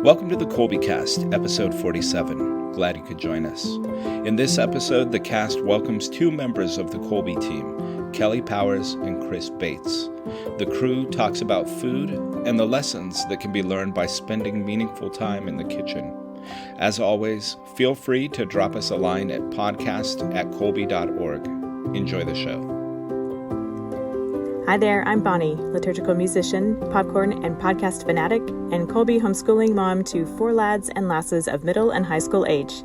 Welcome to the Colby Cast, episode 47. Glad you could join us. In this episode, the cast welcomes two members of the Colby team, Kelly Powers and Chris Bates. The crew talks about food and the lessons that can be learned by spending meaningful time in the kitchen. As always, feel free to drop us a line at podcast@colby.org. Enjoy the show. Hi there, I'm Bonnie, liturgical musician, popcorn and podcast fanatic, and Colby homeschooling mom to four lads and lasses of middle and high school age.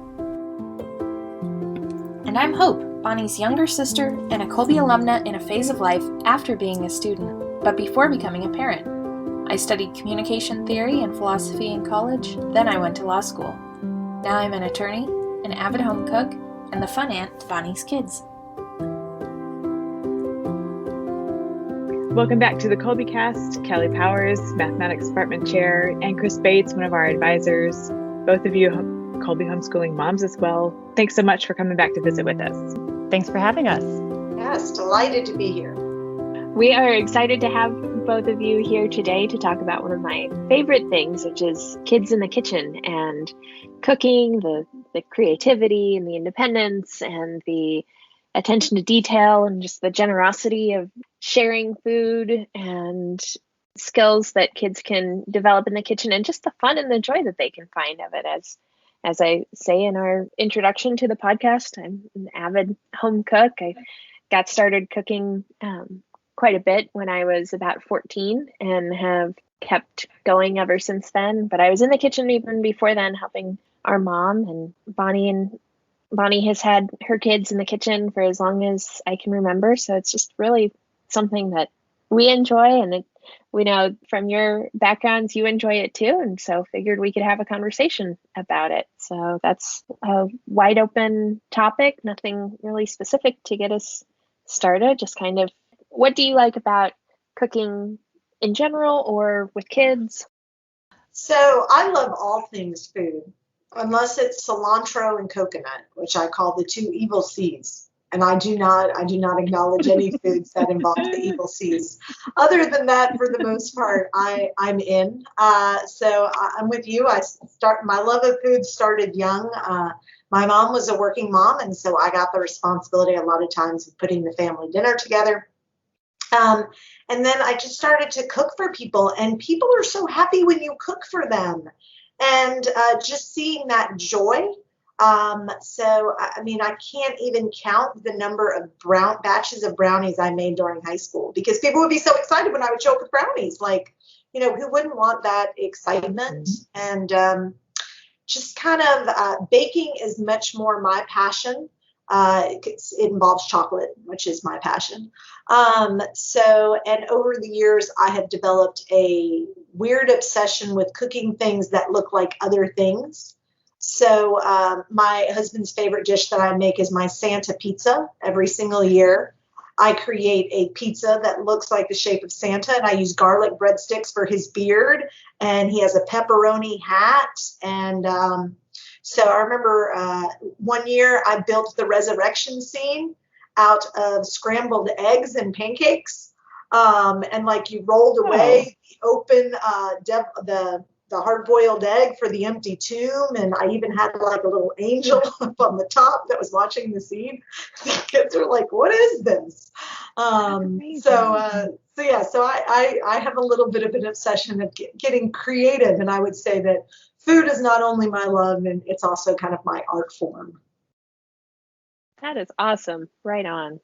And I'm Hope, Bonnie's younger sister and a Colby alumna in a phase of life after being a student, but before becoming a parent. I studied communication theory and philosophy in college, then I went to law school. Now I'm an attorney, an avid home cook, and the fun aunt to Bonnie's kids. Welcome back to the Colby Cast. Kelly Powers, mathematics department chair, and Chris Bates, one of our advisors. Both of you Colby homeschooling moms as well. Thanks so much for coming back to visit with us. Thanks for having us. Yes, delighted to be here. We are excited to have both of you here today to talk about one of my favorite things, which is kids in the kitchen and cooking, the creativity and the independence and the attention to detail and just the generosity of sharing food and skills that kids can develop in the kitchen, and just the fun and the joy that they can find of it. As I say in our introduction to the podcast, I'm an avid home cook. I got started cooking quite a bit when I was about 14 and have kept going ever since then. But I was in the kitchen even before then, helping our mom, and Bonnie has had her kids in the kitchen for as long as I can remember. So it's just really something that we enjoy, and we know from your backgrounds you enjoy it too, and so figured we could have a conversation about it. So that's a wide open topic, nothing really specific to get us started, just kind of what do you like about cooking in general or with kids? So I love all things food, unless it's cilantro and coconut, which I call the two evil C's. And I do not acknowledge any foods that involve the evil C's. Other than that, for the most part, I'm in. So I'm with you. My love of food started young. My mom was a working mom, and so I got the responsibility a lot of times of putting the family dinner together. And then I just started to cook for people, and people are so happy when you cook for them. And just seeing that joy. So, I mean, I can't even count the number of batches of brownies I made during high school, because people would be so excited when I would show up with brownies. Like, who wouldn't want that excitement? And just kind of baking is much more my passion. It involves chocolate, which is my passion. And over the years, I have developed a weird obsession with cooking things that look like other things. So my husband's favorite dish that I make is my Santa pizza. Every single year, I create a pizza that looks like the shape of Santa, and I use garlic breadsticks for his beard, and he has a pepperoni hat. And so I remember one year I built the resurrection scene out of scrambled eggs and pancakes. And like you rolled away the open, the hard-boiled egg for the empty tomb. And I even had like a little angel up on the top that was watching the scene. The kids were like, what is this? So I have a little bit of an obsession of getting creative. And I would say that food is not only my love, and it's also kind of my art form. That is awesome. Right on.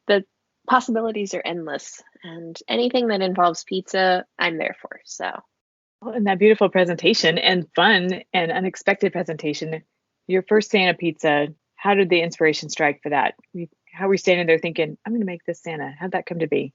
The possibilities are endless, and anything that involves pizza, I'm there for. So. Well, and that beautiful presentation and fun and unexpected presentation. Your first Santa pizza, how did the inspiration strike for that? How were you standing there thinking, I'm going to make this Santa? How'd that come to be?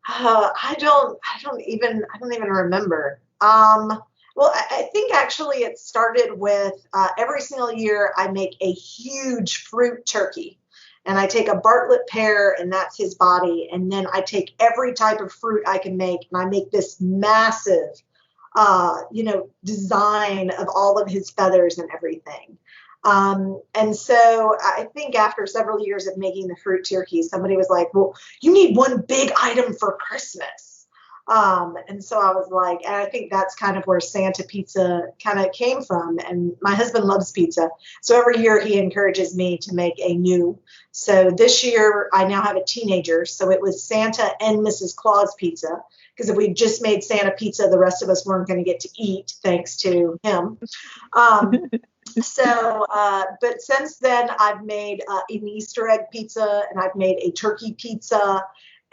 I don't even remember. Well, I think actually it started with every single year I make a huge fruit turkey. And I take a Bartlett pear, and that's his body. And then I take every type of fruit I can make, and I make this massive, design of all of his feathers and everything. And so I think after several years of making the fruit turkey, somebody was like, well, you need one big item for Christmas. And so I was like, and I think that's kind of where Santa pizza kind of came from. And my husband loves pizza. So every year he encourages me to make a new. So this year I now have a teenager. So it was Santa and Mrs. Claus pizza. Because if we just made Santa pizza, the rest of us weren't going to get to eat, thanks to him. But since then, I've made an Easter egg pizza, and I've made a turkey pizza.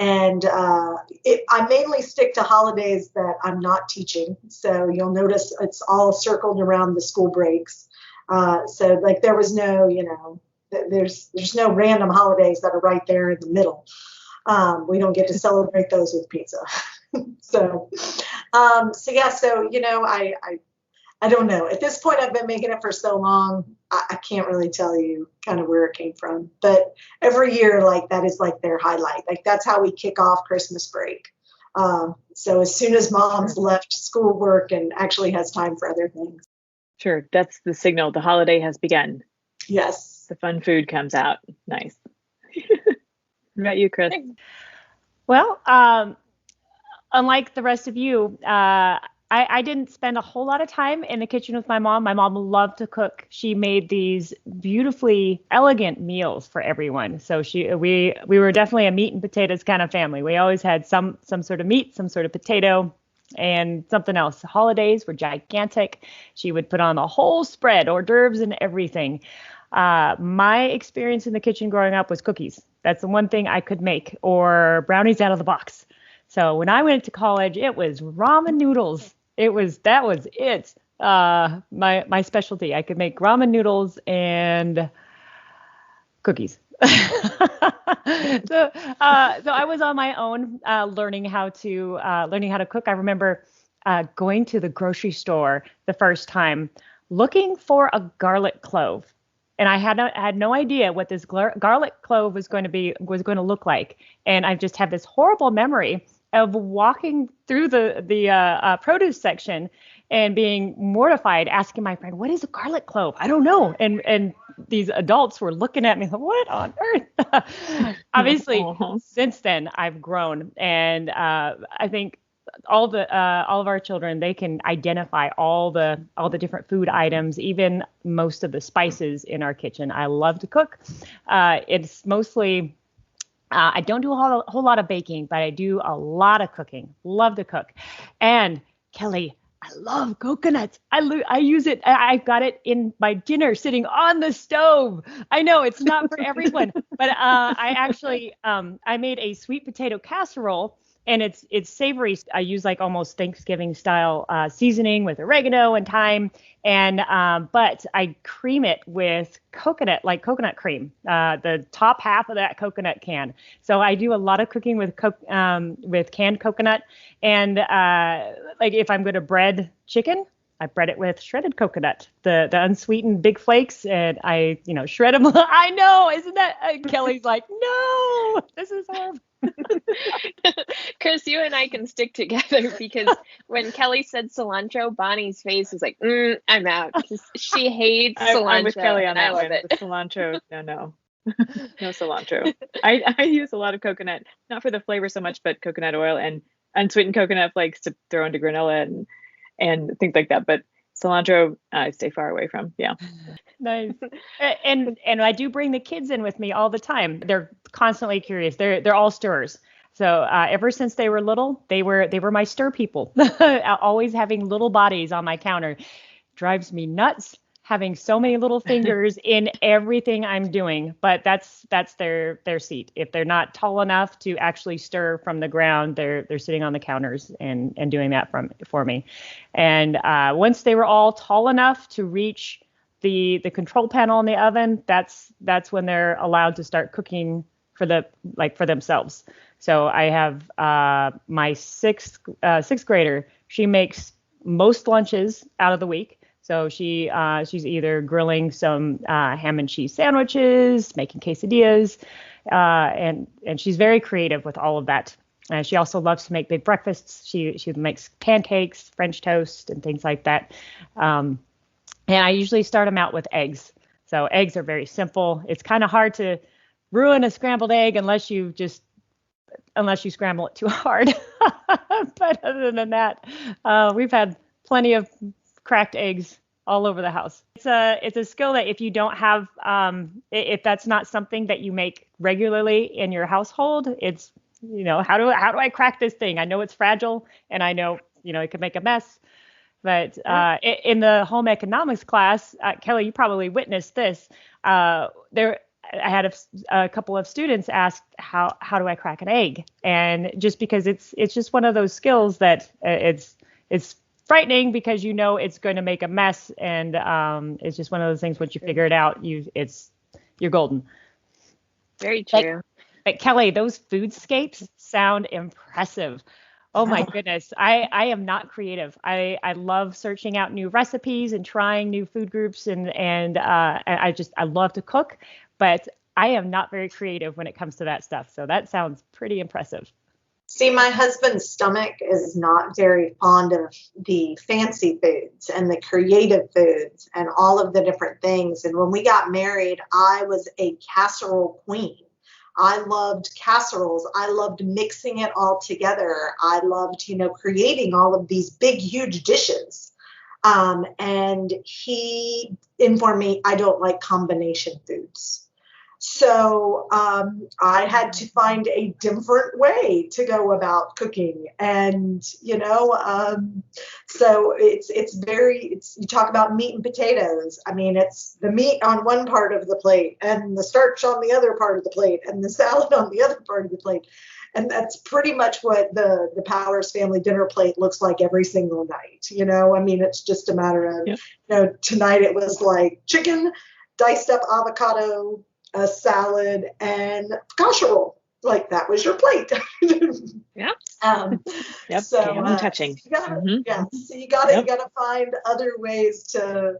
And I mainly stick to holidays that I'm not teaching. So you'll notice it's all circled around the school breaks. So like there was no, there's no random holidays that are right there in the middle. We don't get to celebrate those with pizza. I don't know. At this point, I've been making it for so long, I can't really tell you kind of where it came from. But every year, like that is like their highlight. Like that's how we kick off Christmas break. So as soon as mom's left schoolwork and actually has time for other things. Sure, that's the signal. The holiday has begun. Yes. The fun food comes out. Nice. What about you, Chris? Well, unlike the rest of you, I didn't spend a whole lot of time in the kitchen with my mom. My mom loved to cook. She made these beautifully elegant meals for everyone. So we were definitely a meat and potatoes kind of family. We always had some sort of meat, some sort of potato, and something else. The holidays were gigantic. She would put on the whole spread, hors d'oeuvres and everything. My experience in the kitchen growing up was cookies. That's the one thing I could make, or brownies out of the box. So when I went to college, it was ramen noodles. That was it. My specialty. I could make ramen noodles and cookies. So I was on my own, learning how to cook. I remember going to the grocery store the first time, looking for a garlic clove. And I had no idea what this garlic clove was going to look like. And I just have this horrible memory of walking through the produce section and being mortified, asking my friend, "What is a garlic clove? I don't know." And these adults were looking at me like, "What on earth?" Obviously, since then I've grown, and I think all of our children, they can identify all the different food items, even most of the spices in our kitchen. I love to cook. It's mostly I don't do a whole lot of baking, but I do a lot of cooking. Love to cook. And Kelly, I love coconuts. I use it. I've got it in my dinner sitting on the stove. I know it's not for everyone, but I actually I made a sweet potato casserole. And it's savory. I use like almost Thanksgiving style seasoning with oregano and thyme, but I cream it with coconut cream, the top half of that coconut can. So I do a lot of cooking with canned coconut, and like if I'm going to bread chicken, I bread it with shredded coconut, the unsweetened big flakes, and I shred them. I know, isn't that? Kelly's like, no, this is horrible. Chris, you and I can stick together, because when Kelly said cilantro, Bonnie's face was like, I'm out. She hates cilantro. I'm with Kelly on that I love one. it. The cilantro, no cilantro. I use a lot of coconut, not for the flavor so much, but coconut oil and unsweetened coconut flakes to throw into granola and things like that. But cilantro, I stay far away from. Yeah. Nice. And I do bring the kids in with me all the time. They're constantly curious. They're all stirrers. So ever since they were little, they were my stir people. Always having little bodies on my counter drives me nuts. Having so many little fingers in everything I'm doing, but that's their seat. If they're not tall enough to actually stir from the ground, they're sitting on the counters and doing that for me. And once they were all tall enough to reach the control panel in the oven, that's when they're allowed to start cooking for themselves. So I have my sixth grader. She makes most lunches out of the week. So she's either grilling some ham and cheese sandwiches, making quesadillas, and she's very creative with all of that. She also loves to make big breakfasts. She makes pancakes, French toast, and things like that. And I usually start them out with eggs. So eggs are very simple. It's kind of hard to ruin a scrambled egg unless you scramble it too hard. But other than that, we've had plenty of cracked eggs all over the house. It's a skill that if you don't have, if that's not something that you make regularly in your household, it's, how do I crack this thing? I know it's fragile, and I know, it could make a mess. But in the home economics class, Kelly, you probably witnessed this. I had a couple of students ask, how do I crack an egg? And just because it's just one of those skills that it's frightening, because it's going to make a mess, and it's just one of those things. Once you figure it out, you're golden. Very true. But Kelly, those foodscapes sound impressive. Oh my goodness. I am not creative. I love searching out new recipes and trying new food groups, and I love to cook, but I am not very creative when it comes to that stuff. So that sounds pretty impressive. See, my husband's stomach is not very fond of the fancy foods and the creative foods and all of the different things. And when we got married, I was a casserole queen. I loved casseroles. I loved mixing it all together. I loved, creating all of these big, huge dishes. And he informed me I don't like combination foods. So I had to find a different way to go about cooking. And, so it's you talk about meat and potatoes. I mean, it's the meat on one part of the plate and the starch on the other part of the plate and the salad on the other part of the plate. And that's pretty much what the Powers family dinner plate looks like every single night. I mean, it's just a matter of, tonight it was like chicken, diced up avocado, a salad, and casserole. Like, that was your plate. Yeah. Yep. So touching. So you gotta find other ways to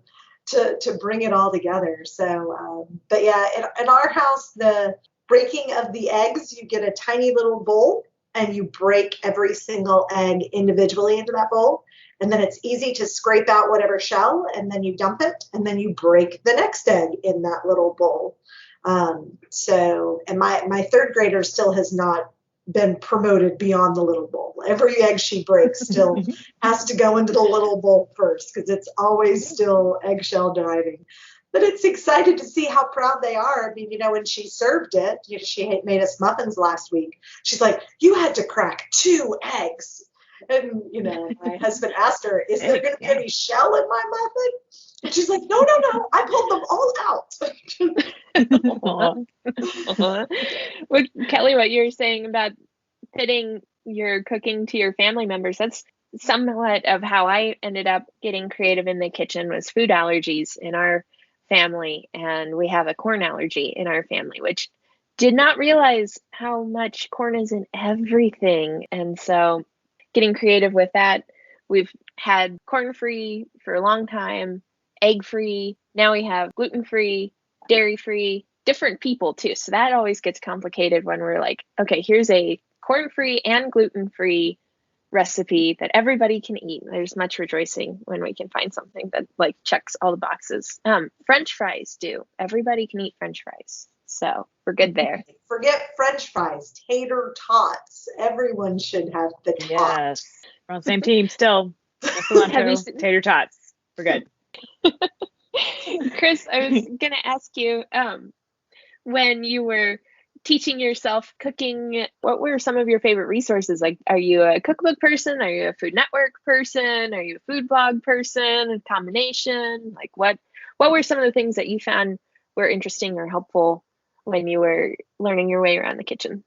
bring it all together. So, but yeah, in our house, the breaking of the eggs, you get a tiny little bowl and you break every single egg individually into that bowl. And then it's easy to scrape out whatever shell, and then you dump it, and then you break the next egg in that little bowl. And my third grader still has not been promoted beyond the little bowl. Every egg she breaks still has to go into the little bowl first, because it's always still eggshell driving. But it's exciting to see how proud they are. I mean, when she served it, she made us muffins last week. She's like, you had to crack 2 eggs. And, my husband asked her, is there going to be any shell in my muffin? And she's like, no, I pulled them all out. Well, Kelly, what you're saying about fitting your cooking to your family members, that's somewhat of how I ended up getting creative in the kitchen, was food allergies in our family. And we have a corn allergy in our family, which did not realize how much corn is in everything. And so getting creative with that, we've had corn-free for a long time, egg-free. Now we have gluten-free, dairy-free, different people too. So that always gets complicated when we're like, okay, here's a corn-free and gluten-free recipe that everybody can eat. There's much rejoicing when we can find something that like checks all the boxes. French fries do. Everybody can eat French fries. So we're good there. Forget French fries, tater tots. Everyone should have the tots. Yes. We're on the same team still. Tater tots. We're good. Chris, I was going to ask you, when you were teaching yourself cooking, what were some of your favorite resources? Like, are you a cookbook person? Are you a Food Network person? Are you a food blog person? A combination? Like, what were some of the things that you found were interesting or helpful when you were learning your way around the kitchen?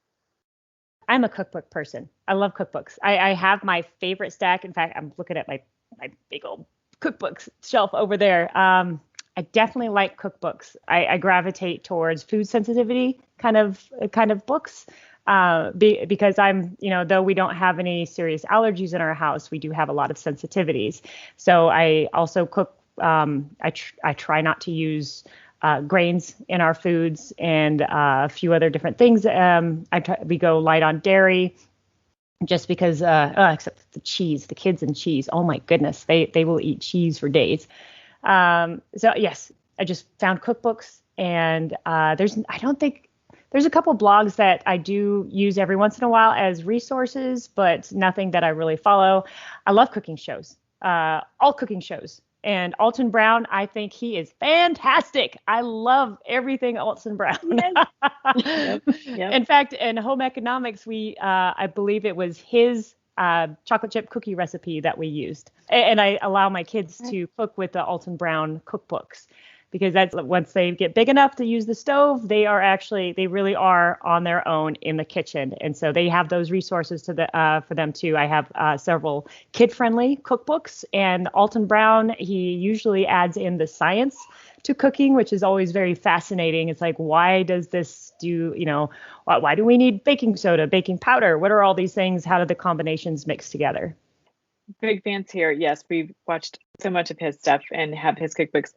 I'm a cookbook person. I love cookbooks. I have my favorite stack. In fact, I'm looking at my big old cookbooks shelf over there. I definitely like cookbooks. I gravitate towards food sensitivity kind of books, because I'm, though we don't have any serious allergies in our house, we do have a lot of sensitivities. So I also cook. I try not to use grains in our foods, and a few other different things. We go light on dairy, just because, except the cheese, the kids and cheese. Oh my goodness, they will eat cheese for days. So yes, I just found cookbooks, and I don't think There's a couple blogs that I do use every once in a while as resources, but nothing that I really follow. I love cooking shows, all cooking shows. And Alton Brown, I think he is fantastic. I love everything Alton Brown. Yep. In fact, in home economics, I believe it was his chocolate chip cookie recipe that we used. And I allow my kids to cook with the Alton Brown cookbooks, because that's once they get big enough to use the stove, they really are on their own in the kitchen. And so they have those resources for them too. I have several kid-friendly cookbooks, and Alton Brown, he usually adds in the science to cooking, which is always very fascinating. It's like, why does this why do we need baking soda, baking powder? What are all these things? How do the combinations mix together? Big fans here. Yes, we've watched so much of his stuff and have his cookbooks.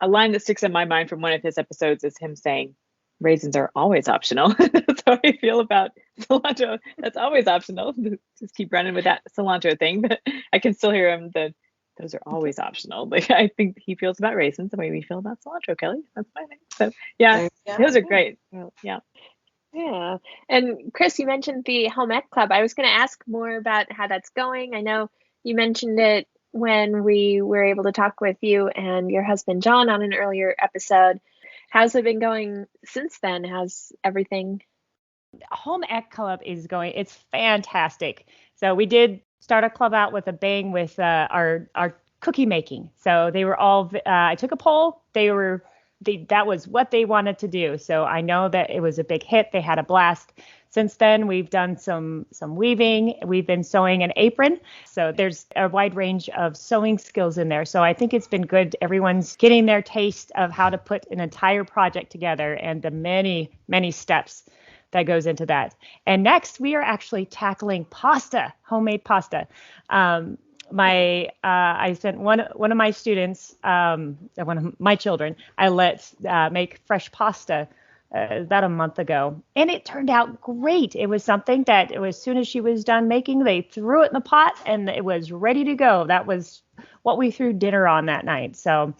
A line that sticks in my mind from one of his episodes is him saying, raisins are always optional. That's how I feel about cilantro. That's always optional. Just keep running with that cilantro thing. But I can still hear him those are always optional. Like, I think he feels about raisins the way we feel about cilantro, Kelly. That's my thing. So yeah, those are great. Well, yeah. Yeah. And Chris, you mentioned the Home Ec Club. I was going to ask more about how that's going. I know you mentioned it when we were able to talk with you and your husband, John, on an earlier episode. How's it been going since then? How's everything? Home Ec Club is going, it's fantastic. So we did start a club out with a bang with our cookie making. So they were all, I took a poll. That was what they wanted to do. So I know that it was a big hit. They had a blast. Since then, we've done some weaving. We've been sewing an apron. So there's a wide range of sewing skills in there. So I think it's been good. Everyone's getting their taste of how to put an entire project together and the many, many steps that goes into that. And next, we are actually tackling pasta, homemade pasta. I sent one of my students, one of my children, I let make fresh pasta about a month ago, and it turned out great. It was something that as soon as she was done making, they threw it in the pot and it was ready to go. That was what we threw dinner on that night. So,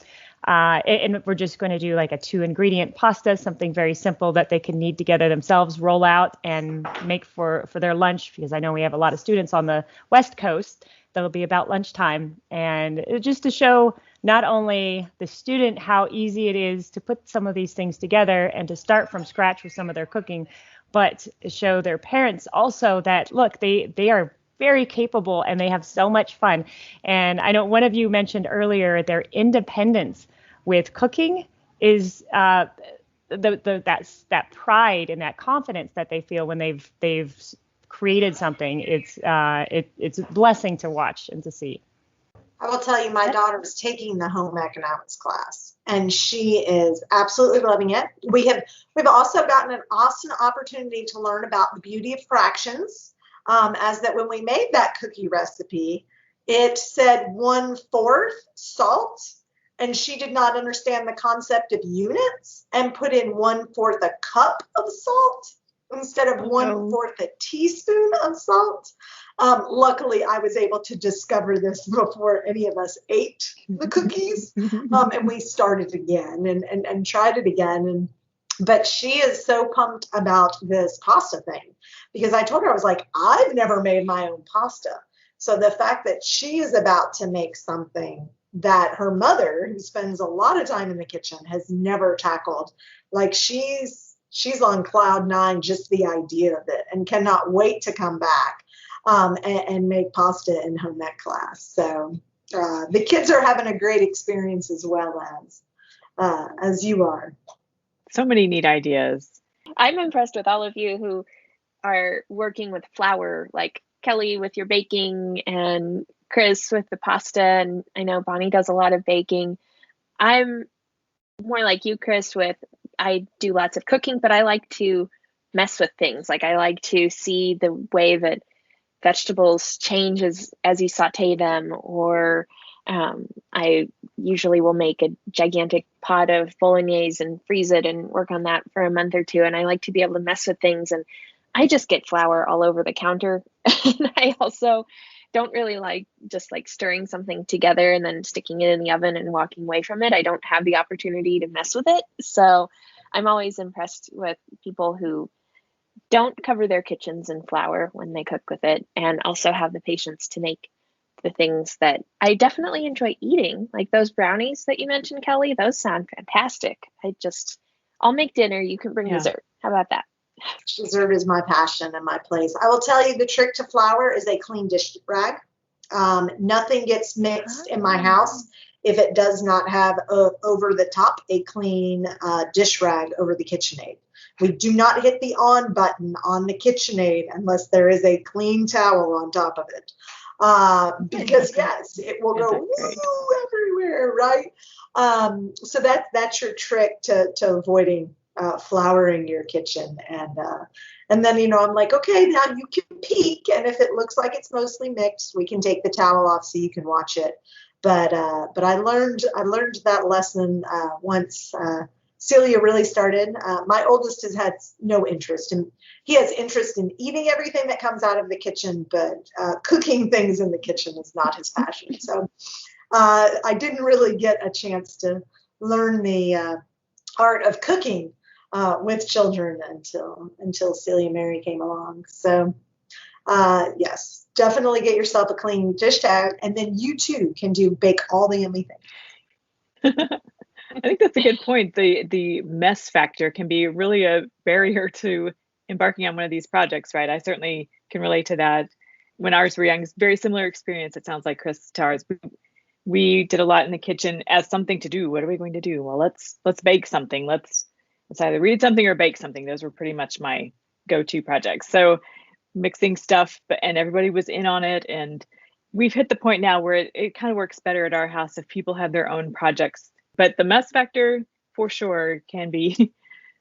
and we're just going to do like a 2-ingredient pasta, something very simple that they can knead together themselves, roll out and make for their lunch, because I know we have a lot of students on the West Coast that'll be about lunchtime. And just to show not only the student how easy it is to put some of these things together and to start from scratch with some of their cooking, but show their parents also that, look, they are very capable and they have so much fun. And I know one of you mentioned earlier their independence with cooking is that pride and that confidence that they feel when they've created something. It's a blessing to watch and to see. I will tell you, my daughter is taking the home economics class, and she is absolutely loving it. We've also gotten an awesome opportunity to learn about the beauty of fractions, as that when we made that cookie recipe, it said 1/4 salt, and she did not understand the concept of units and put in 1/4 a cup of salt instead of 1/4 a teaspoon of salt. Luckily, I was able to discover this before any of us ate the cookies, and we started again and tried it again. But she is so pumped about this pasta thing, because I told her, I was like, I've never made my own pasta. So the fact that she is about to make something that her mother, who spends a lot of time in the kitchen, has never tackled, like she's on cloud 9, just the idea of it, and cannot wait to come back and make pasta in home ec class. So the kids are having a great experience as well as you are. So many neat ideas. I'm impressed with all of you who are working with flour, like Kelly with your baking and Chris with the pasta. And I know Bonnie does a lot of baking. I'm more like you, Chris, I do lots of cooking, but I like to mess with things. Like, I like to see the way that vegetables change as you saute them, or I usually will make a gigantic pot of bolognese and freeze it and work on that for a month or two. And I like to be able to mess with things, and I just get flour all over the counter. And I also don't really like just like stirring something together and then sticking it in the oven and walking away from it. I don't have the opportunity to mess with it. So I'm always impressed with people who don't cover their kitchens in flour when they cook with it, and also have the patience to make the things that I definitely enjoy eating, like those brownies that you mentioned, Kelly. Those sound fantastic. I'll make dinner. You can bring dessert. How about that? Dessert is my passion and my place. I will tell you, the trick to flour is a clean dish rag. Nothing gets mixed in my house if it does not have over the top a clean dish rag over the KitchenAid. We do not hit the on button on the KitchenAid unless there is a clean towel on top of it. Because yes, it will go woo everywhere, right? So that's your trick to avoiding flouring your kitchen. And then, I'm like, okay, now you can peek, and if it looks like it's mostly mixed, we can take the towel off so you can watch it. But I learned that lesson once Celia really started. My oldest has had no interest, and he has interest in eating everything that comes out of the kitchen, but cooking things in the kitchen is not his passion. So I didn't really get a chance to learn the art of cooking with children until Celia Mary came along. So yes, definitely get yourself a clean dish towel, and then you too can bake all the yummy things. I think that's a good point. The mess factor can be really a barrier to embarking on one of these projects, right? I certainly can relate to that. When ours were young, it's a very similar experience. It sounds like Chris to ours. We did a lot in the kitchen as something to do. What are we going to do? Well, let's bake something. Let's either read something or bake something. Those were pretty much my go-to projects. So mixing stuff, and everybody was in on it. And we've hit the point now where it kind of works better at our house if people have their own projects. But the mess factor for sure can be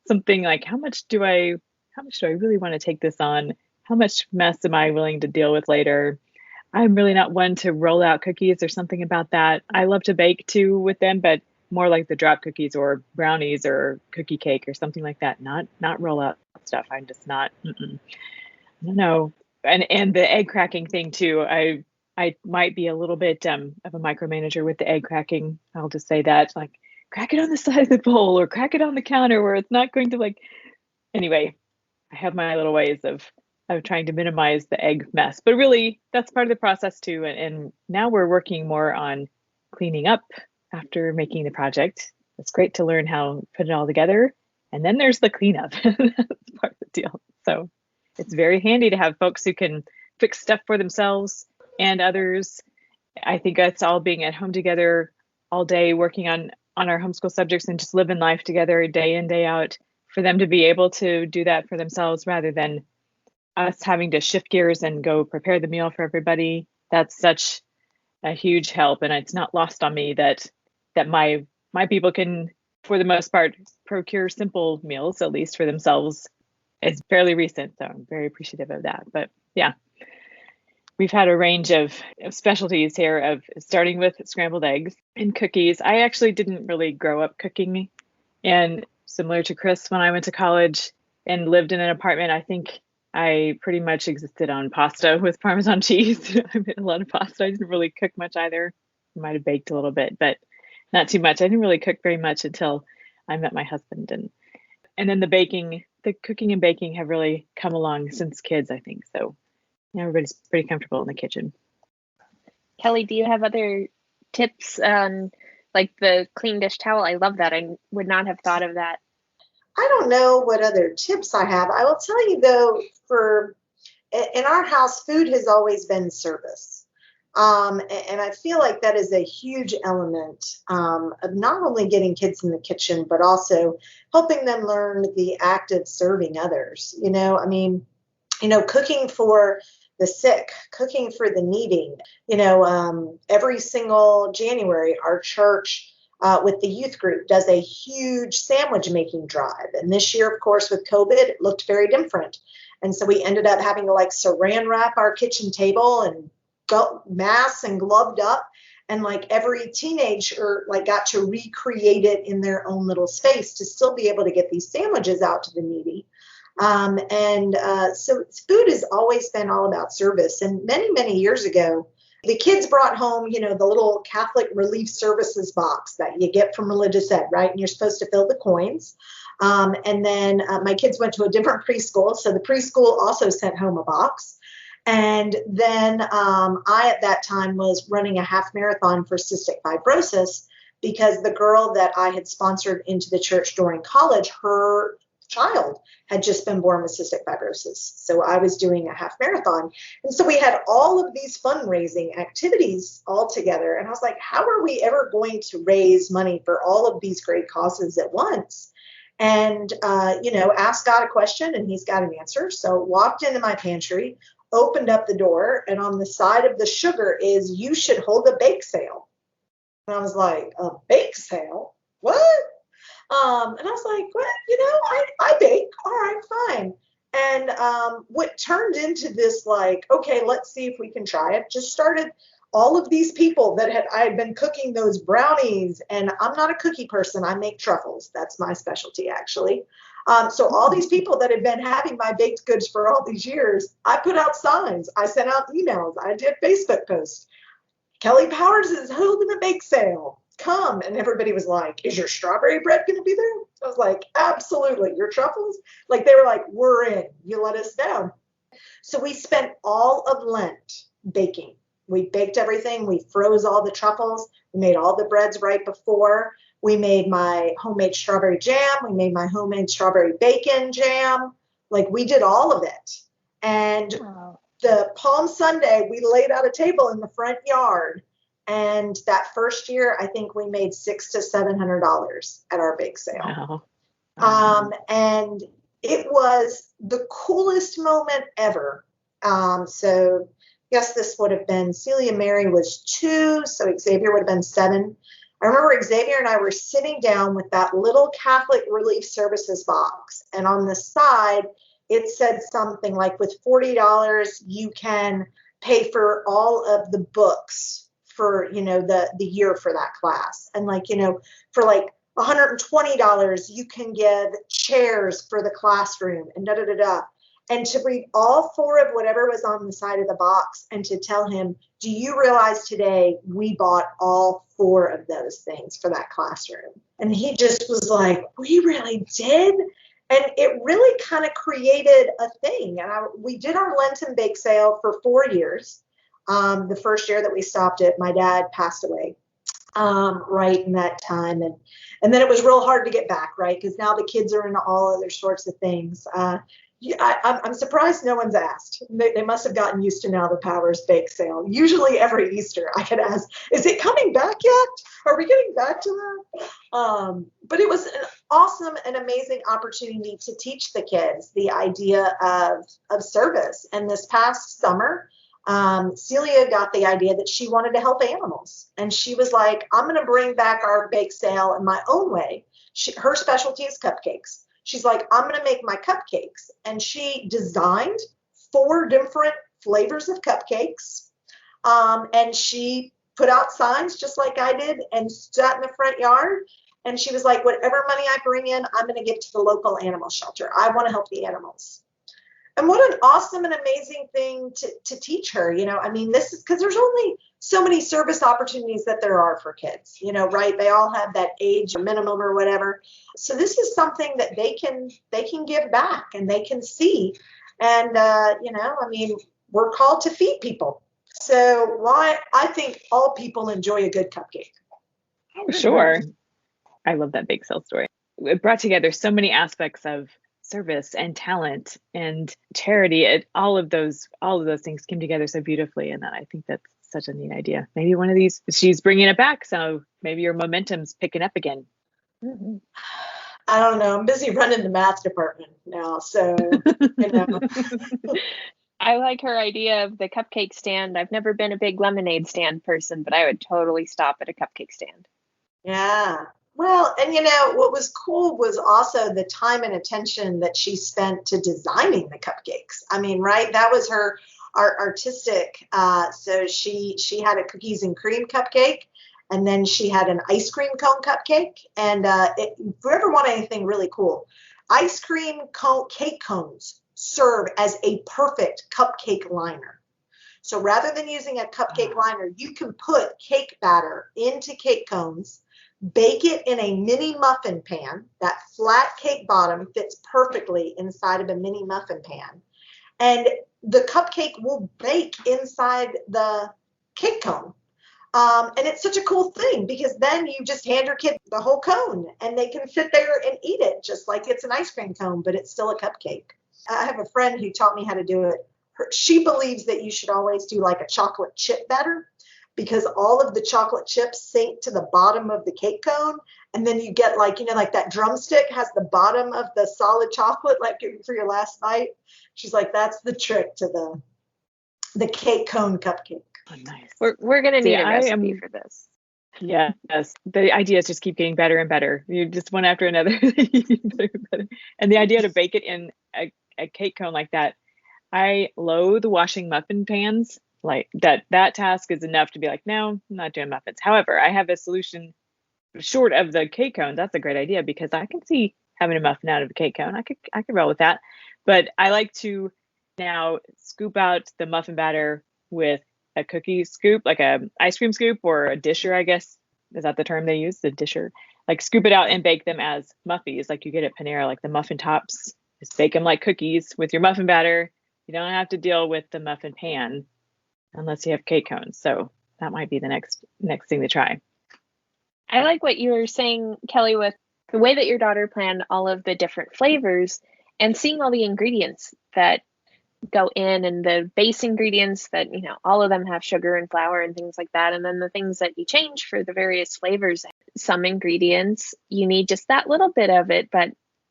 something like, how much do I really want to take this on? How much mess am I willing to deal with later? I'm really not one to roll out cookies or something about that. I love to bake too with them, but more like the drop cookies or brownies or cookie cake or something like that. Not roll out stuff. I'm just not. I don't know. And the egg cracking thing too. I might be a little bit of a micromanager with the egg cracking. I'll just say that, like, crack it on the side of the bowl or crack it on the counter where it's not going to anyway, I have my little ways of trying to minimize the egg mess, but really that's part of the process too. And now we're working more on cleaning up after making the project. It's great to learn how to put it all together. And then there's the cleanup. That's part of the deal. So it's very handy to have folks who can fix stuff for themselves and others. I think that's all being at home together all day, working on our homeschool subjects and just living life together day in, day out, for them to be able to do that for themselves rather than us having to shift gears and go prepare the meal for everybody. That's such a huge help. And it's not lost on me that my people can, for the most part, procure simple meals, at least for themselves. It's fairly recent, so I'm very appreciative of that. But yeah, we've had a range of specialties here, of starting with scrambled eggs and cookies. I actually didn't really grow up cooking. And similar to Chris, when I went to college and lived in an apartment, I think I pretty much existed on pasta with Parmesan cheese. I made a lot of pasta. I didn't really cook much either. I might have baked a little bit, but not too much. I didn't really cook very much until I met my husband. And then the cooking and baking have really come along since kids, I think. So everybody's pretty comfortable in the kitchen. Kelly, do you have other tips on like the clean dish towel? I love that. I would not have thought of that. I don't know what other tips I have. I will tell you though, in our house, food has always been service. And I feel like that is a huge element of not only getting kids in the kitchen, but also helping them learn the act of serving others. Cooking for the sick, cooking for the needy. Every single January, our church with the youth group does a huge sandwich making drive. And this year, of course, with COVID, it looked very different. And so we ended up having to saran wrap our kitchen table and go mask and gloved up. And every teenager got to recreate it in their own little space to still be able to get these sandwiches out to the needy. So food has always been all about service. And many, many years ago, the kids brought home, the little Catholic Relief Services box that you get from Religious Ed, right? And you're supposed to fill the coins. And then my kids went to a different preschool. So the preschool also sent home a box. And then I, at that time, was running a half marathon for cystic fibrosis because the girl that I had sponsored into the church during college, her child had just been born with cystic fibrosis. So I was doing a half marathon. And so we had all of these fundraising activities all together. And I was like, how are we ever going to raise money for all of these great causes at once? And, asked God a question and he's got an answer. So walked into my pantry, opened up the door, and on the side of the sugar is, you should hold a bake sale. And I was like, a bake sale? What? And I was like, well, I bake. All right, fine. And what turned into this, like, okay, let's see if we can try it, just started all of these people that I had been cooking those brownies, and I'm not a cookie person. I make truffles. That's my specialty, actually. So all these people that had been having my baked goods for all these years, I put out signs. I sent out emails. I did Facebook posts. Kelly Powers is holding a bake sale. Come. And everybody was like, is your strawberry bread going to be there? I was like, absolutely. Your truffles? Like, they were like, we're in. You let us down. So we spent all of Lent baking. We baked everything. We froze all the truffles. We made all the breads right before. We made my homemade strawberry jam. We made my homemade strawberry bacon jam. Like, we did all of it. And the Palm Sunday, we laid out a table in the front yard. And that first year, I think we made $600 to $700 at our bake sale. Wow. And it was the coolest moment ever. So yes, this would have been, Celia Mary was 2, so Xavier would have been 7. I remember Xavier and I were sitting down with that little Catholic Relief Services box. And on the side, it said something like, with $40, you can pay for all of the books for, the year for that class. And for like $120, you can give chairs for the classroom and da-da-da-da. And to read all 4 of whatever was on the side of the box and to tell him, do you realize today we bought all 4 of those things for that classroom? And he just was like, we really did? And it really kind of created a thing. And we did our Lenten bake sale for 4 years. The first year that we stopped it, my dad passed away right in that time. And then it was real hard to get back, right? Because now the kids are into all other sorts of things. I'm surprised no one's asked. They must have gotten used to now the Powers bake sale. Usually every Easter I get asked, is it coming back yet? Are we getting back to that? But it was an awesome and amazing opportunity to teach the kids the idea of service. And this past summer, Celia got the idea that she wanted to help animals. And she was like, I'm going to bring back our bake sale in my own way. Her specialty is cupcakes. She's like, I'm going to make my cupcakes. And she designed 4 different flavors of cupcakes. And she put out signs just like I did and sat in the front yard. And she was like, whatever money I bring in, I'm going to give to the local animal shelter. I want to help the animals. And what an awesome and amazing thing to teach her. This is because there's only so many service opportunities that there are for kids, right? They all have that age minimum or whatever. So this is something that they can give back and they can see. And, we're called to feed people. So I think all people enjoy a good cupcake. For sure. I love that bake sale story. It brought together so many aspects of service and talent and charity. All of those things came together so beautifully. And I think that's such a neat idea. Maybe one of these, she's bringing it back. So maybe your momentum's picking up again. Mm-hmm. I don't know. I'm busy running the math department now. So, I like her idea of the cupcake stand. I've never been a big lemonade stand person, but I would totally stop at a cupcake stand. Yeah. Well, and what was cool was also the time and attention that she spent to designing the cupcakes. Right? That was her artistic. So she had a cookies and cream cupcake, and then she had an ice cream cone cupcake. And if you ever want anything really cool, ice cream cake cones serve as a perfect cupcake liner. So rather than using a cupcake liner, you can put cake batter into cake cones, bake it in a mini muffin pan. That flat cake bottom fits perfectly inside of a mini muffin pan. And the cupcake will bake inside the cake cone. And it's such a cool thing because then you just hand your kid the whole cone and they can sit there and eat it just like it's an ice cream cone, but it's still a cupcake. I have a friend who taught me how to do it. She believes that you should always do like a chocolate chip batter because all of the chocolate chips sink to the bottom of the cake cone. And then you get like, like that drumstick has the bottom of the solid chocolate, like for your last night. She's like, that's the trick to the cake cone cupcake. Oh, nice. We're gonna need a I recipe am- for this. Yes, the ideas just keep getting better and better. You just one after another. Better. And the idea to bake it in a cake cone like that, I loathe washing muffin pans. Like that task is enough to be like, no, I'm not doing muffins. However, I have a solution short of the cake cone. That's a great idea because I can see having a muffin out of a cake cone. I could roll with that. But I like to now scoop out the muffin batter with a cookie scoop, like a ice cream scoop or a disher, I guess. Is that the term they use? The disher. Like scoop it out and bake them as muffies, like you get at Panera, like the muffin tops. Just bake them like cookies with your muffin batter. You don't have to deal with the muffin pan unless you have cake cones. So that might be the next thing to try. I like what you were saying, Kelly, with the way that your daughter planned all of the different flavors and seeing all the ingredients that go in and the base ingredients that, all of them have sugar and flour and things like that. And then the things that you change for the various flavors. Some ingredients, you need just that little bit of it, but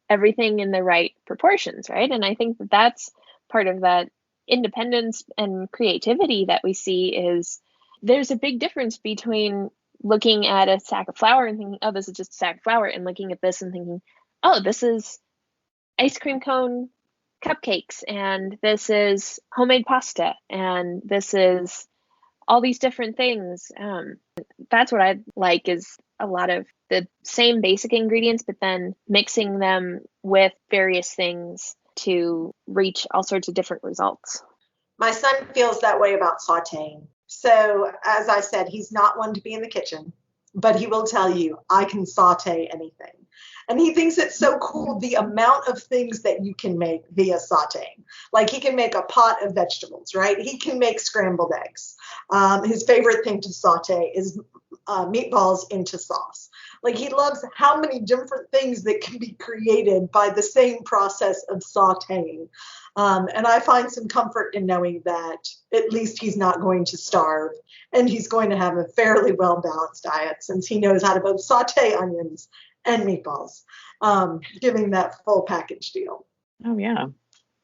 everything in the right proportions, right? And I think that that's part of that independence and creativity that we see is there's a big difference between looking at a sack of flour and thinking, oh, this is just a sack of flour, and looking at this and thinking, oh, this is ice cream cone cupcakes, and this is homemade pasta, and this is all these different things. That's what I like is a lot of the same basic ingredients, but then mixing them with various things to reach all sorts of different results. My son feels that way about sauteing. So as I said, he's not one to be in the kitchen, but he will tell you, I can saute anything. And he thinks it's so cool, the amount of things that you can make via sauteing. Like he can make a pot of vegetables, right? He can make scrambled eggs. His favorite thing to saute is meatballs into sauce. Like he loves how many different things that can be created by the same process of sauteing. And I find some comfort in knowing that at least he's not going to starve and he's going to have a fairly well-balanced diet since he knows how to both saute onions and meatballs, giving that full package deal. Oh, yeah.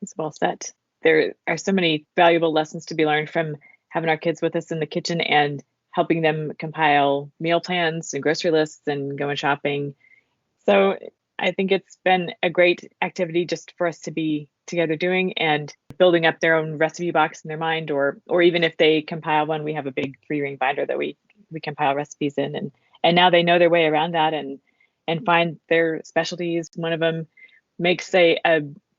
It's well set. There are so many valuable lessons to be learned from having our kids with us in the kitchen and helping them compile meal plans and grocery lists and going shopping. So I think it's been a great activity just for us to be together doing and building up their own recipe box in their mind, or even if they compile one, we have a big 3-ring binder that we compile recipes in, and now they know their way around that and find their specialties. One of them makes a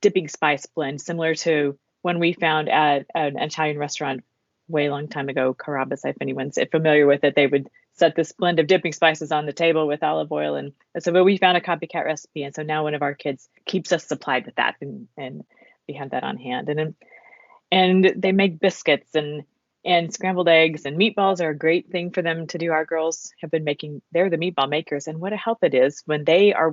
dipping spice blend similar to one we found at an Italian restaurant way long time ago, Carrabba's, if anyone's familiar with it. They would set this blend of dipping spices on the table with olive oil. And so but we found a copycat recipe. And so now one of our kids keeps us supplied with that. And we have that on hand. And they make biscuits and scrambled eggs, and meatballs are a great thing for them to do. Our girls have been they're the meatball makers. And what a help it is when they are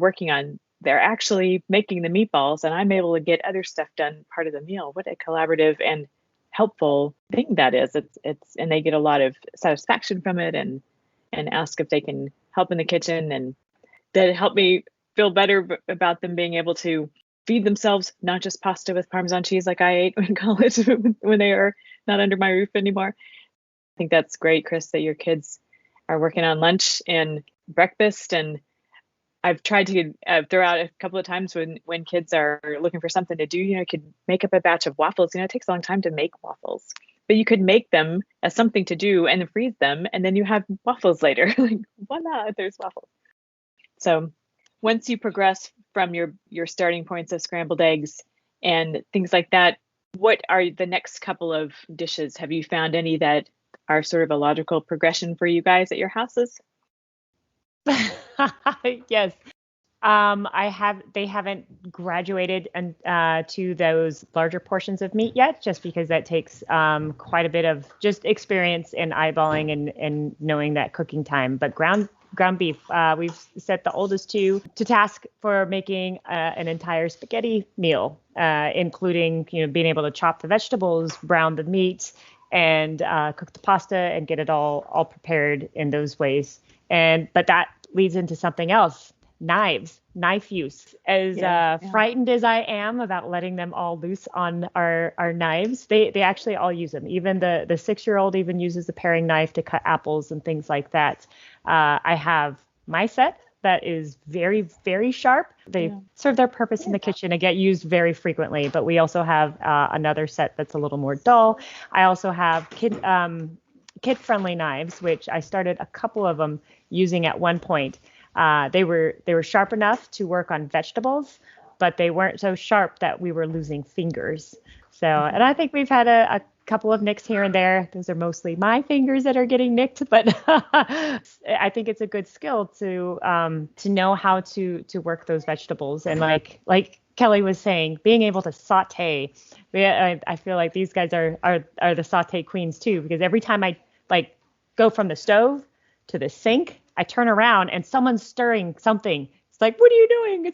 they're actually making the meatballs and I'm able to get other stuff done part of the meal. What a collaborative and helpful thing that is. And they get a lot of satisfaction from it and ask if they can help in the kitchen, and that helped me feel better about them being able to feed themselves not just pasta with Parmesan cheese like I ate in college when they are not under my roof anymore. I think that's great, Chris, that your kids are working on lunch and breakfast. And I've tried to throw out a couple of times when kids are looking for something to do, you could make up a batch of waffles. It takes a long time to make waffles, but you could make them as something to do and then freeze them. And then you have waffles later. Like, voila, there's waffles. So once you progress from your starting points of scrambled eggs and things like that, what are the next couple of dishes? Have you found any that are sort of a logical progression for you guys at your houses? Yes. They haven't graduated and to those larger portions of meat yet, just because that takes quite a bit of just experience and eyeballing and knowing that cooking time. But ground beef, we've set the oldest two to task for making an entire spaghetti meal, including being able to chop the vegetables, brown the meat, and cook the pasta and get it all prepared in those ways. But that leads into something else. Knife use. As frightened as I am about letting them all loose on our knives, they actually all use them. Even the 6-year-old even uses a paring knife to cut apples and things like that. I have my set that is very, very sharp. They serve their purpose in the kitchen and get used very frequently. But we also have another set that's a little more dull. I also have kid-friendly knives, which I started a couple of them using at one point. They were sharp enough to work on vegetables, but they weren't so sharp that we were losing fingers. So, and I think we've had a couple of nicks here and there. Those are mostly my fingers that are getting nicked, but I think it's a good skill to know how to work those vegetables. And like Kelly was saying, being able to saute. I feel like these guys are the saute queens too, because every time I go from the stove to the sink, I turn around and someone's stirring something. It's like, what are you doing?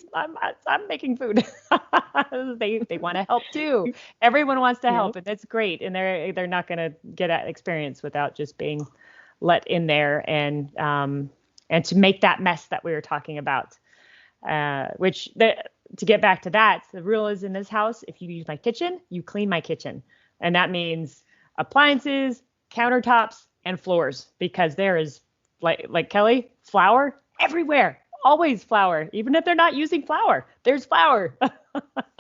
I'm making food. They want to help too. Everyone wants to help, and that's great. And they're not going to get that experience without just being let in there and to make that mess that we were talking about. To get back to that, the rule is in this house: if you use my kitchen, you clean my kitchen, and that means appliances, countertops, and floors, because there is, like Kelly, flour everywhere, always flour. Even if they're not using flour, there's flour.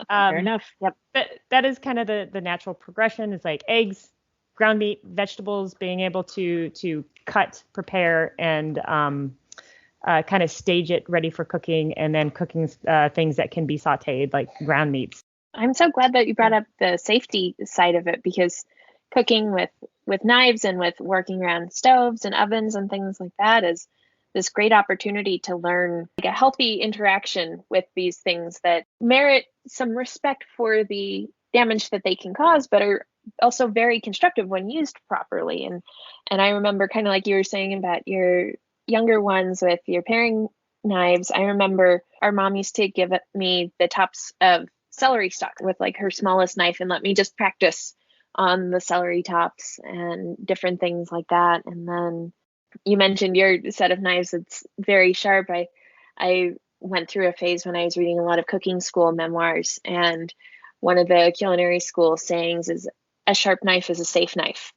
Fair enough. Yep. That is kind of the natural progression. It's like eggs, ground meat, vegetables, being able to cut, prepare, and kind of stage it ready for cooking, and then cooking things that can be sauteed, like ground meats. I'm so glad that you brought up the safety side of it, because cooking with knives and with working around stoves and ovens and things like that is this great opportunity to learn a healthy interaction with these things that merit some respect for the damage that they can cause, but are also very constructive when used properly. And I remember, kind of like you were saying about your younger ones with your paring knives, I remember our mom used to give me the tops of celery stalk with her smallest knife and let me just practice on the celery tops and different things like that. And then you mentioned your set of knives. It's very sharp. I went through a phase when I was reading a lot of cooking school memoirs, and one of the culinary school sayings is a sharp knife is a safe knife,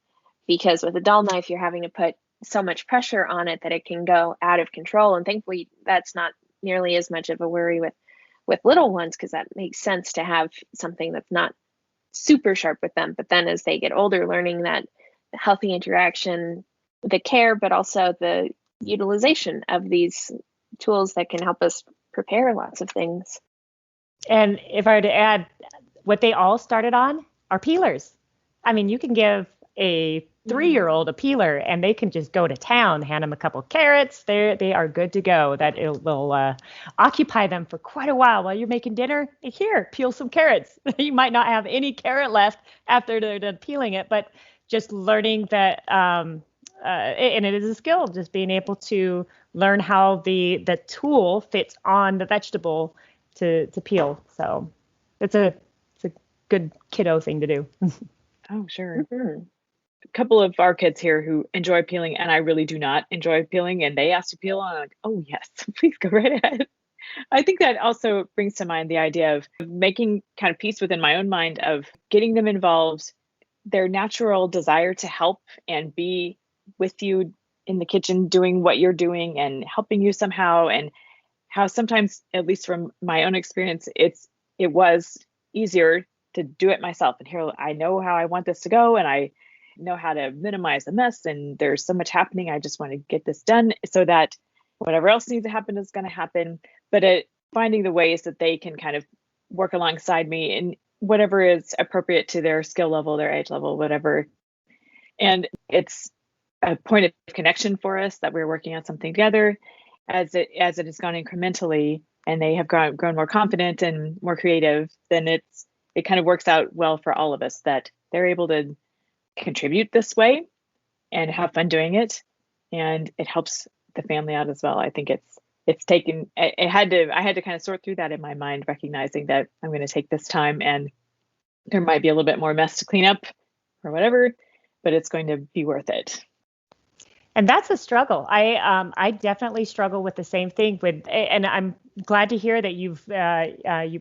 because with a dull knife, you're having to put so much pressure on it that it can go out of control. And thankfully, that's not nearly as much of a worry with little ones, because that makes sense to have something that's not super sharp with them. But then as they get older, learning that healthy interaction, the care, but also the utilization of these tools that can help us prepare lots of things. And if I were to add, what they all started on are peelers. I mean, you can give a 3-year-old a peeler and they can just go to town, hand them a couple carrots. They are good to go. That it will occupy them for quite a while you're making dinner. Here, peel some carrots. You might not have any carrot left after they're done peeling it, but just learning that, and it is a skill, just being able to learn how the tool fits on the vegetable to peel. So it's a good kiddo thing to do. Oh, sure. Mm-hmm. A couple of our kids here who enjoy peeling, and I really do not enjoy peeling, and they ask to peel, and I'm like, oh yes, please go right ahead. I think that also brings to mind the idea of making kind of peace within my own mind of getting them involved, their natural desire to help and be with you in the kitchen, doing what you're doing and helping you somehow, and how sometimes, at least from my own experience, it was easier to do it myself. And here I know how I want this to go, and I know how to minimize the mess, and there's so much happening. I just want to get this done so that whatever else needs to happen is going to happen. But finding the ways that they can kind of work alongside me in whatever is appropriate to their skill level, their age level, whatever. And it's a point of connection for us that we're working on something together. as it has gone incrementally and they have grown more confident and more creative, then it kind of works out well for all of us that they're able to contribute this way and have fun doing it, and it helps the family out as well. I think it's taken, I had to kind of sort through that in my mind, recognizing that I'm going to take this time and there might be a little bit more mess to clean up or whatever, but it's going to be worth it. And that's a struggle. I definitely struggle with the same thing and I'm glad to hear that you've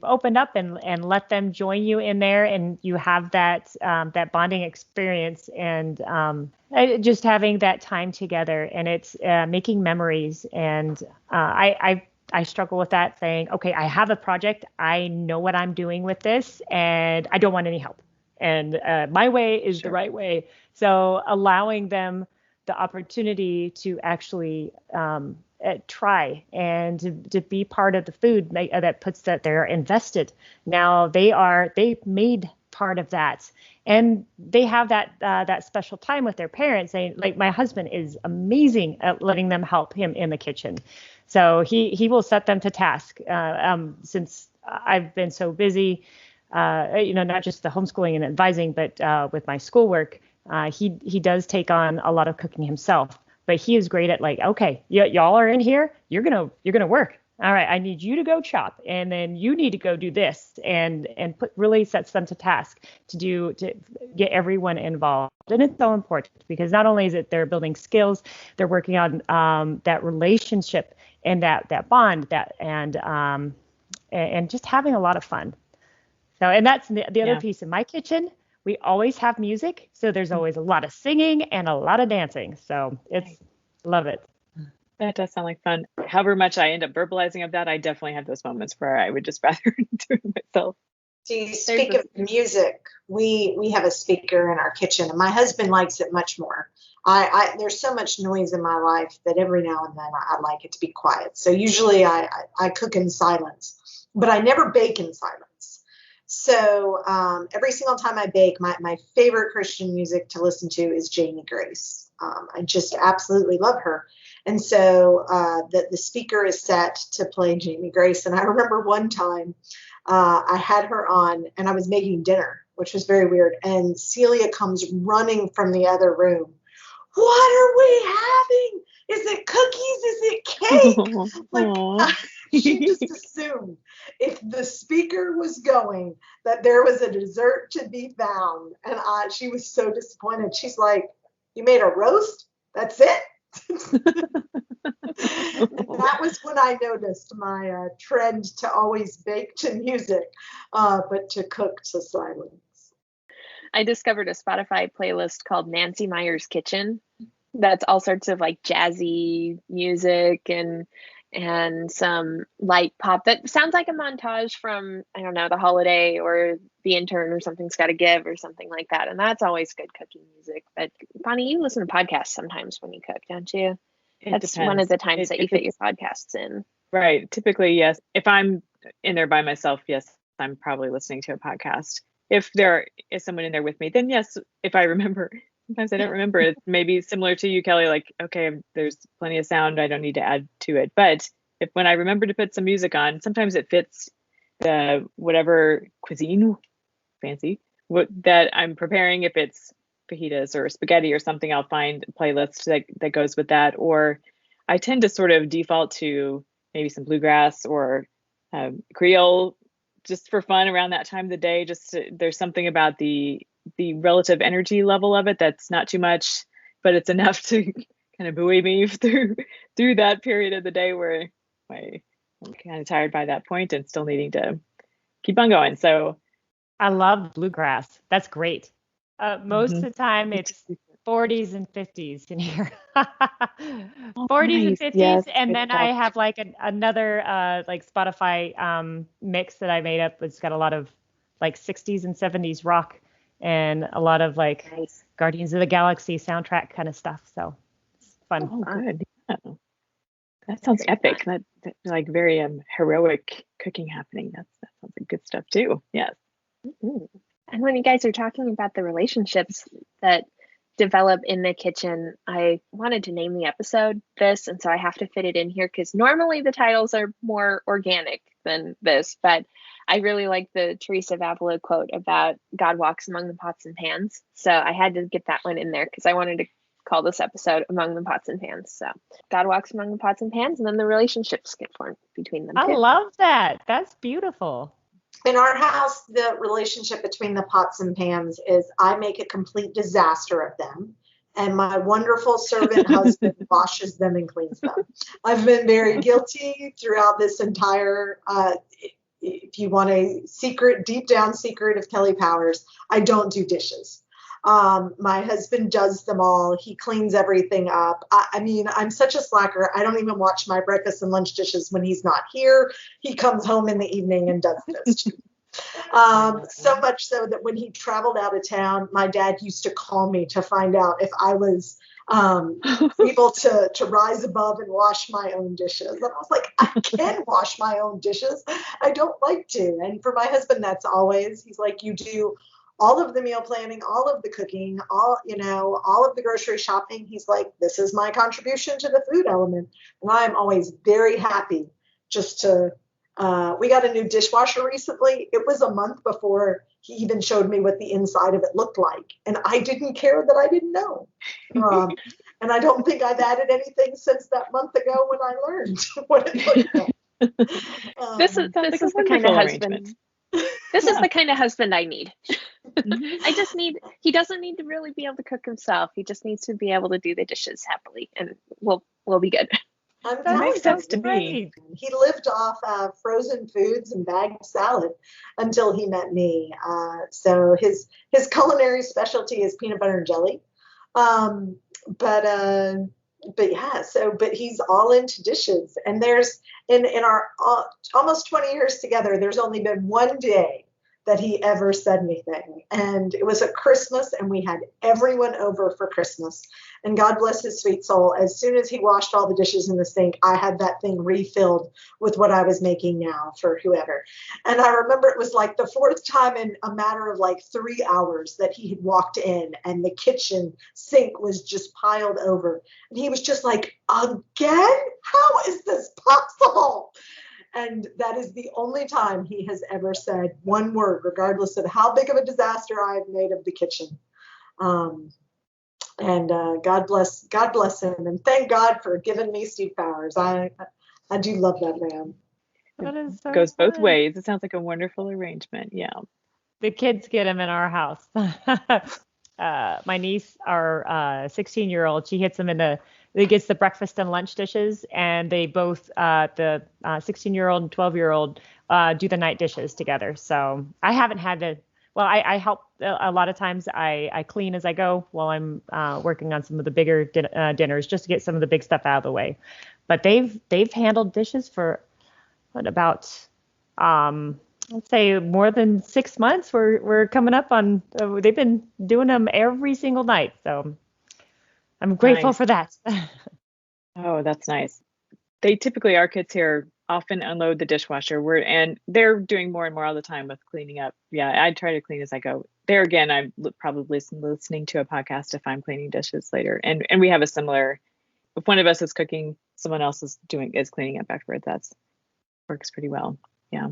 opened up and let them join you in there, and you have that bonding experience, and just having that time together, and it's making memories. And I struggle with that, saying, okay, I have a project, I know what I'm doing with this, and I don't want any help. And my way is the right way. So allowing them the opportunity to actually try and to be part of the food that puts that they're invested. Now they've made part of that, and they have that special time with their parents. Like my husband is amazing at letting them help him in the kitchen, so he will set them to task. Since I've been so busy, not just the homeschooling and advising, but with my schoolwork. He does take on a lot of cooking himself, but he is great at like, okay, y'all are in here, you're gonna work. All right, I need you to go chop, and then you need to go do this, and really sets them to task to get everyone involved. And it's so important because not only is it they're building skills, they're working on that relationship and that bond and just having a lot of fun. So, and that's the other piece in my kitchen. We always have music, so there's always a lot of singing and a lot of dancing. So love it. That does sound like fun. However much I end up verbalizing of that, I definitely have those moments where I would just rather do it myself. Do you speak of music? We have a speaker in our kitchen, and my husband likes it much more. There's so much noise in my life that every now and then I like it to be quiet. So usually I cook in silence, but I never bake in silence. So every single time I bake, my favorite Christian music to listen to is Jamie Grace. I just absolutely love her. And so the speaker is set to play Jamie Grace. And I remember one time I had her on and I was making dinner, which was very weird. And Celia comes running from the other room. What are we having? Is it cookies? Is it cake? Like, she just assumed if the speaker was going that there was a dessert to be found. And she was so disappointed. She's like, you made a roast? That's it? That was when I noticed my trend to always bake to music, but to cook to silence. I discovered a Spotify playlist called Nancy Meyer's Kitchen. That's all sorts of like jazzy music and some light pop that sounds like a montage from, I don't know, The Holiday or The Intern or Something's Gotta Give or something like that. And that's always good cooking music. But Bonnie, you listen to podcasts sometimes when you cook, don't you? That's depends. One of the times that you fit your podcasts in. Right. Typically, yes. If I'm in there by myself, yes, I'm probably listening to a podcast. If there is someone in there with me, then yes, if I remember. Sometimes I don't remember it. Maybe similar to you, Kelly, like, okay, there's plenty of sound. I don't need to add to it. But when I remember to put some music on, sometimes it fits the whatever cuisine, fancy, that I'm preparing. If it's fajitas or spaghetti or something, I'll find a playlist that goes with that. Or I tend to sort of default to maybe some bluegrass or Creole just for fun around that time of the day. There's something about the relative energy level of it that's not too much, but it's enough to kind of buoy me through that period of the day where I'm kind of tired by that point and still needing to keep on going. So I love bluegrass. That's great. Most of the time it's 40s and 50s in here. 40s and 50s. Yes, and then I have like another like Spotify mix that I made up. It's got a lot of like 60s and 70s rock and a lot of like Guardians of the Galaxy soundtrack kind of stuff. So it's fun. Oh, good. Yeah. That sounds epic. That like very heroic cooking happening. That sounds like good stuff too. Yes. Mm-hmm. And when you guys are talking about the relationships that develop in the kitchen. I wanted to name the episode this, and so I have to fit it in here because normally the titles are more organic than this, but I really like the Teresa Avila quote about God walks among the pots and pans. So I had to get that one in there because I wanted to call this episode Among the Pots and Pans. So God walks among the pots and pans, and then the relationships get formed between them. I love that. That's beautiful. In our house, the relationship between the pots and pans is I make a complete disaster of them, and my wonderful servant husband washes them and cleans them. I've been very guilty throughout this entire, if you want a secret, deep down secret of Kelly Powers, I don't do dishes. My husband does them all. He cleans everything up. I mean, I'm such a slacker. I don't even wash my breakfast and lunch dishes when he's not here. He comes home in the evening and does those too. So much so that when he traveled out of town, my dad used to call me to find out if I was able to rise above and wash my own dishes. And I was like, I can wash my own dishes. I don't like to. And for my husband, that's always, he's like, you do all of the meal planning, all of the cooking, all of the grocery shopping. He's like, this is my contribution to the food element. And I'm always very happy just to, we got a new dishwasher recently. It was a month before he even showed me what the inside of it looked like. And I didn't care that I didn't know. And I don't think I've added anything since that month ago when I learned what it looked like. This is the kind of husband. This is the kind of husband I need. He doesn't need to really be able to cook himself. He just needs to be able to do the dishes happily, and we'll be good. That makes sense to me. He lived off frozen foods and bagged salad until he met me. So his culinary specialty is peanut butter and jelly. But he's all into dishes. And there's in our almost 20 years together, there's only been one day that he ever said anything. And it was at Christmas, and we had everyone over for Christmas. And God bless his sweet soul, as soon as he washed all the dishes in the sink, I had that thing refilled with what I was making now for whoever. And I remember it was like the fourth time in a matter of like 3 hours that he had walked in, and the kitchen sink was just piled over. And he was just like, again? How is this possible? And that is the only time he has ever said one word, regardless of how big of a disaster I have made of the kitchen. God bless him. And thank God for giving me Steve Powers. I do love that man. That is so Goes both fun. ways. It sounds like a wonderful arrangement. Yeah. The kids get him in our house. My niece, our 16-year-old, she hits him he gets the breakfast and lunch dishes, and they both, the 16-year-old and 12-year-old, do the night dishes together. So I haven't had to, I help a lot of times. I clean as I go while I'm working on some of the bigger dinners, just to get some of the big stuff out of the way. But they've handled dishes for about, let's say more than 6 months. We're coming up on, they've been doing them every single night. So I'm grateful Nice. for that. Oh, that's nice. Our kids here often unload the dishwasher. And they're doing more and more all the time with cleaning up. Yeah, I try to clean as I go. There again, I'm probably listening to a podcast if I'm cleaning dishes later. And we have a similar, if one of us is cooking, someone else is cleaning up afterwards. That's works pretty well. Yeah.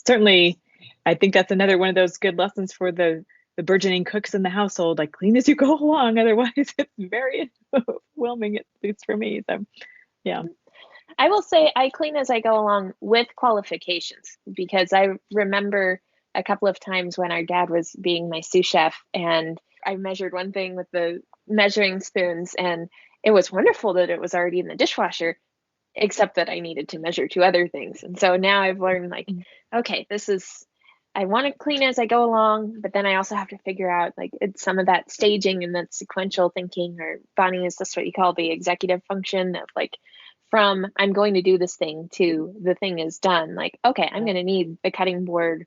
Certainly, I think that's another one of those good lessons for the burgeoning cooks in the household, like clean as you go along. Otherwise, it's very overwhelming, at least for me. So, yeah. I will say I clean as I go along with qualifications, because I remember a couple of times when our dad was being my sous chef, and I measured one thing with the measuring spoons, and it was wonderful that it was already in the dishwasher, except that I needed to measure 2 other things. And so now I've learned, like, okay, I want to clean as I go along, but then I also have to figure out, like, it's some of that staging and that sequential thinking, or Bonnie, is this what you call the executive function of, like, from I'm going to do this thing to the thing is done. Like, okay, I'm going to need the cutting board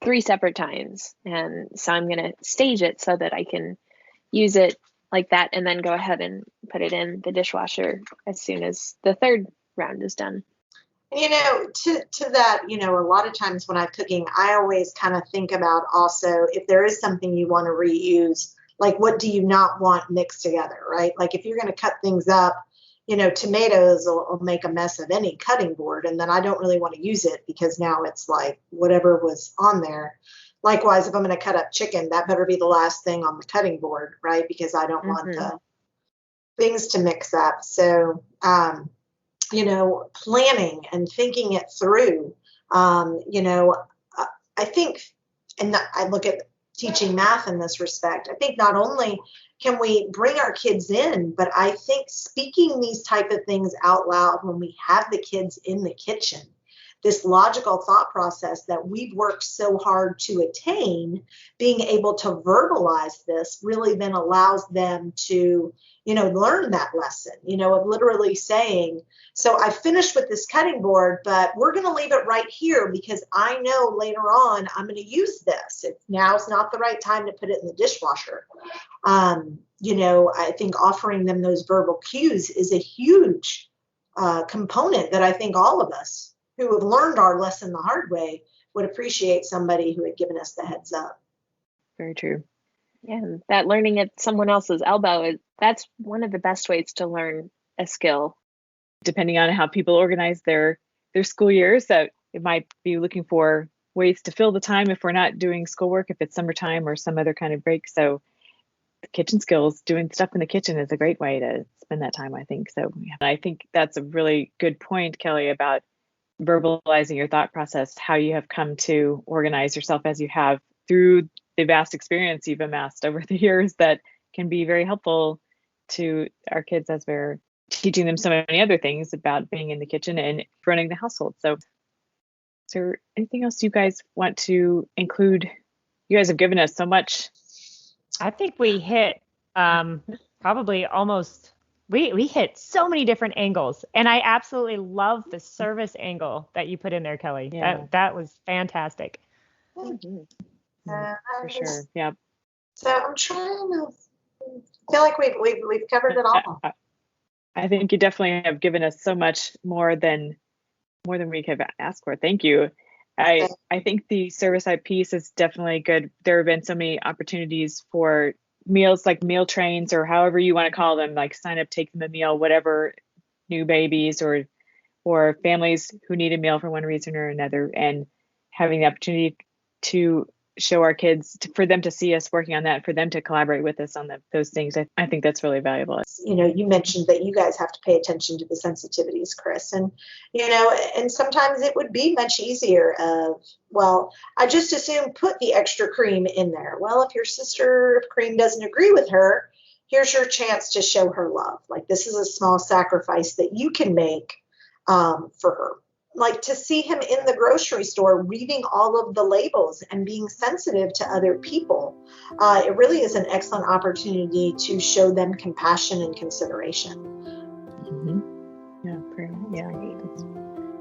3 separate times. And so I'm going to stage it so that I can use it like that, and then go ahead and put it in the dishwasher as soon as the 3rd round is done. To that, a lot of times when I'm cooking, I always kind of think about also if there is something you want to reuse, Like, what do you not want mixed together, right? Like if you're going to cut things up, tomatoes will make a mess of any cutting board. And then I don't really want to use it because now it's like whatever was on there. Likewise, if I'm going to cut up chicken, that better be the last thing on the cutting board, right? Because I don't want the things to mix up. So, planning and thinking it through, I think, and I look at teaching math in this respect, I think not only can we bring our kids in, but I think speaking these type of things out loud when we have the kids in the kitchen, this logical thought process that we've worked so hard to attain, being able to verbalize this really then allows them to, learn that lesson, of literally saying, so I finished with this cutting board, but we're going to leave it right here because I know later on I'm going to use this. Now's not the right time to put it in the dishwasher. I think offering them those verbal cues is a huge component that I think all of us who have learned our lesson the hard way would appreciate somebody who had given us the heads up. Very true. Yeah, that learning at someone else's elbow, that's one of the best ways to learn a skill. Depending on how people organize their school years, that it might be looking for ways to fill the time if we're not doing schoolwork, if it's summertime or some other kind of break. So the kitchen skills, doing stuff in the kitchen is a great way to spend that time, I think. So I think that's a really good point, Kelly, about verbalizing your thought process, how you have come to organize yourself as you have through the vast experience you've amassed over the years that can be very helpful to our kids as we're teaching them so many other things about being in the kitchen and running the household. So is there anything else you guys want to include? You guys have given us so much. I think we hit probably almost, we hit so many different angles. And I absolutely love the service angle that you put in there, Kelly. Yeah. That was fantastic. For sure. Yeah. So I'm trying to feel like we've covered it all. I think you definitely have given us so much more than we could ask for. Thank you. I think the service side piece is definitely good. There have been so many opportunities for meals, like meal trains or however you want to call them, like sign up, take them a meal, whatever, new babies or families who need a meal for one reason or another, and having the opportunity to show our kids, for them to see us working on that, for them to collaborate with us on those things. I think that's really valuable. You mentioned that you guys have to pay attention to the sensitivities, Chris, and and sometimes it would be much easier I just assume put the extra cream in there. Well, if your sister cream doesn't agree with her, here's your chance to show her love. Like, this is a small sacrifice that you can make for her. Like, to see him in the grocery store reading all of the labels and being sensitive to other people, it really is an excellent opportunity to show them compassion and consideration. Yeah.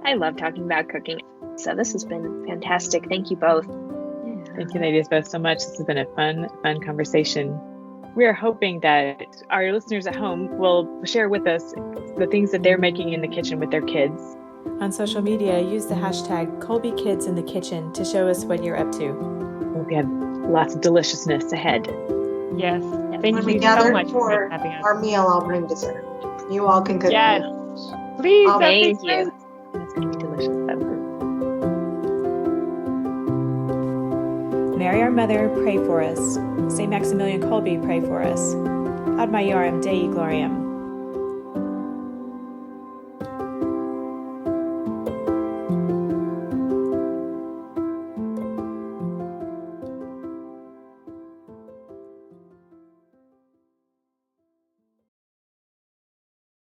I love talking about cooking. So this has been fantastic. Thank you both. Yeah. Thank you, ladies, both so much. This has been a fun conversation. We are hoping that our listeners at home will share with us the things that they're making in the kitchen with their kids. On social media, use the hashtag #KolbeKidsInTheKitchen to show us what you're up to. We have lots of deliciousness ahead. Yes. Thank When we you gather so much for having us. our meal, I'll bring dessert. You all can cook. Yes. Please. Thank you. It's going to be delicious. Mary our Mother, pray for us. St. Maximilian Kolbe, pray for us. Ad Maiorem Dei Gloriam.